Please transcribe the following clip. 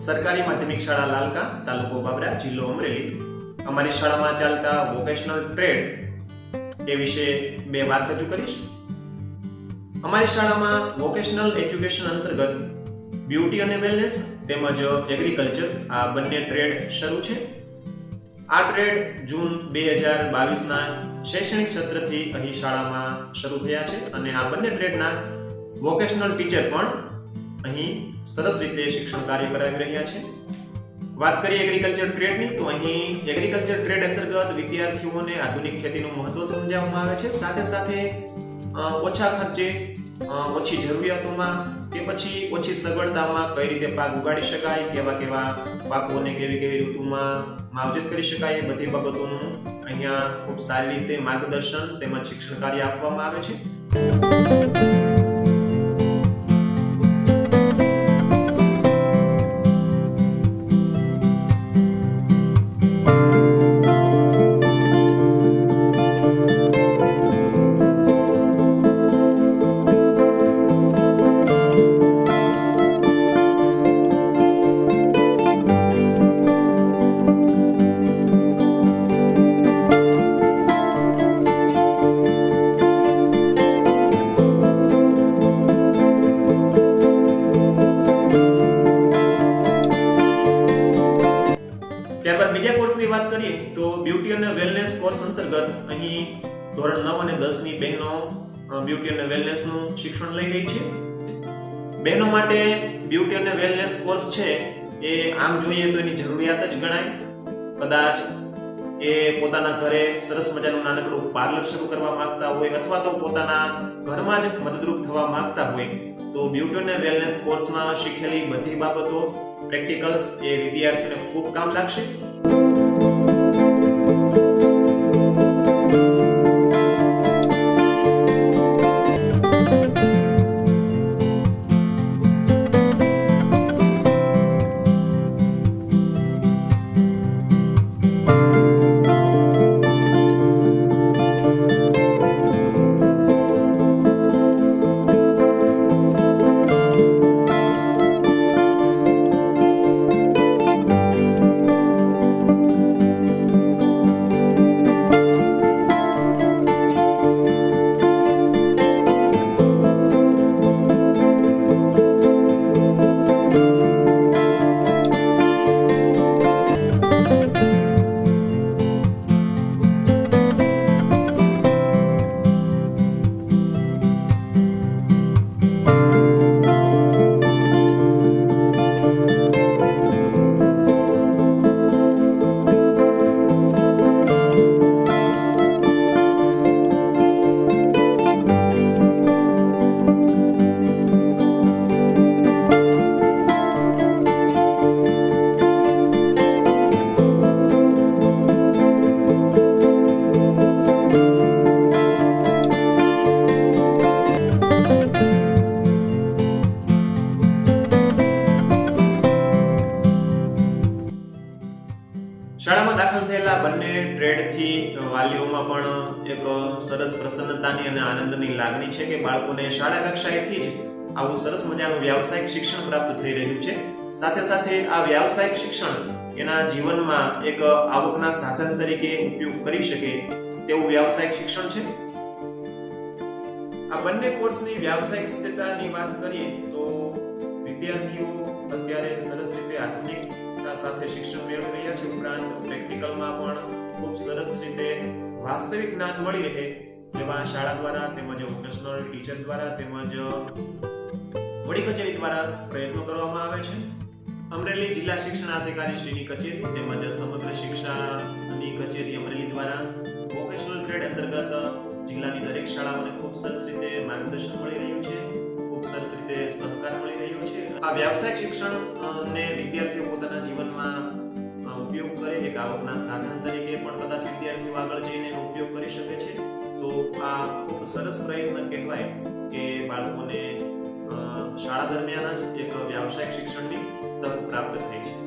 સરકારી માધ્યમિક શાળા લાલકા, તાલુકો બાબરા, જિલ્લો અમરેલી. અમારી શાળામાં ચાલતા વોકેશનલ ટ્રેડ એ વિશે બે વાત રજૂ કરીશ. અમારી શાળામાં વોકેશનલ એજ્યુકેશન અંતર્ગત બ્યુટી અને વેલનેસ તેમજ એગ્રીકલ્ચર આ બંને ટ્રેડ શરૂ છે. આ ટ્રેડ જૂન 2022ના શૈક્ષણિક સત્રથી અહીં શાળામાં શરૂ થયા છે અને આ બંને ટ્રેડના વોકેશનલ ટીચર પણ અહીં સરસ રીતે શિક્ષણ કાર્ય કરાવી રહ્યા છે. વાત કરીએ એગ્રીકલ્ચર ટ્રેડની, તો અહીં એગ્રીકલ્ચર ટ્રેડ અંતર્ગત વિદ્યાર્થીઓને આધુનિક ખેતીનું મહત્વ સમજાવવામાં આવે છે. સાથે સાથે ઓછા ખર્ચે, ઓછી જરૂરિયાતોમાં કે પછી ઓછી સગવડતામાં કઈ રીતે પાક ઉગાડી શકાય, કેવા કેવા પાકોને કેવી ઋતુમાં માવજત કરી શકાય, એ બધી બાબતોનું અહીંયા ખૂબ સારી રીતે માર્ગદર્શન તેમજ શિક્ષણ કાર્ય આપવામાં આવે છે. ત્યારબાદ બીજા કોર્સની વાત કરીએ તો બ્યુટી અને વેલનેસ કોર્સ અંતર્ગત અહીં ધોરણ 9 અને 10 ની બહેનો બ્યુટી અને વેલનેસનું શિક્ષણ લઈ રહી છે. બહેનો માટે બ્યુટી અને વેલનેસ કોર્સ છે એ આમ જોઈએ તો એની જરૂરિયાત જ ગણાય. કદાચ એ પોતાના ઘરે સરસ મજાનું નાનકડું પાર્લર શરૂ કરવા માંગતા હોય અથવા તો પોતાના ઘરમાં જ મદદરૂપ થવા માંગતા હોય તો બ્યુટી અને વેલનેસ કોર્સમાં શીખેલી બધી બાબતો, પ્રેક્ટિકલ્સ એ વિદ્યાર્થીઓને ખૂબ કામ લાગશે. શાળામાં દાખલ થયેલા બંને ટ્રેડથી વાલીઓમાં પણ એક સરસ પ્રસન્નતાની અને આનંદની લાગણી છે કે બાળકોને શાળા કક્ષાએથી જ આવું સરસ મજાનું વ્યાવસાયિક શિક્ષણ પ્રાપ્ત થઈ રહ્યું છે. સાથે સાથે આ વ્યાવસાયિક શિક્ષણ એના જીવનમાં એક આવકના સાધન તરીકે ઉપયોગ કરી શકે તેવું વ્યાવસાયિક શિક્ષણ છે. આ બંને કોર્સની વ્યાવસાયિક સિદ્ધતાની વાત કરીએ તો વિદ્યાર્થીઓ અત્યારે સરસ રીતે આધુનિક સાથે શિક્ષણ મેળવી રહ્યા છે. ઉપરાંત પ્રેક્ટિકલમાં પણ ખૂબ સરસ રીતે વાસ્તવિક જ્ઞાન મળી રહે એવા શાળા દ્વારા તેમજ વોકેશનલ ટીચર દ્વારા તેમજ વડી કચેરી દ્વારા પ્રયત્નો કરવામાં આવે છે. અમરેલી જિલ્લા શિક્ષણાધિકારી શ્રીની કચેરી તેમજ સમગ્ર શિક્ષાની કચેરી અમરેલી દ્વારા વોકેશનલ ટ્રેડ અંતર્ગત જિલ્લાની દરેક શાળાઓને ખૂબ સરસ રીતે માર્ગદર્શન મળી રહ્યું છે, ખૂબ સરસ રીતે સહકાર મળી રહ્યો છે. આ વ્યાવસાયિક શિક્ષણ ને વિદ્યાર્થીઓ પોતાના જીવનમાં ઉપયોગ કરે, એક આવકના સાધન તરીકે પણ કદાચ વિદ્યાર્થીઓ આગળ જઈને એનો ઉપયોગ કરી શકે છે. તો આ ખૂબ સરસ પ્રયત્ન કહેવાય કે બાળકોને શાળા દરમિયાન જ એક વ્યાવસાયિક શિક્ષણની તક પ્રાપ્ત થઈ છે.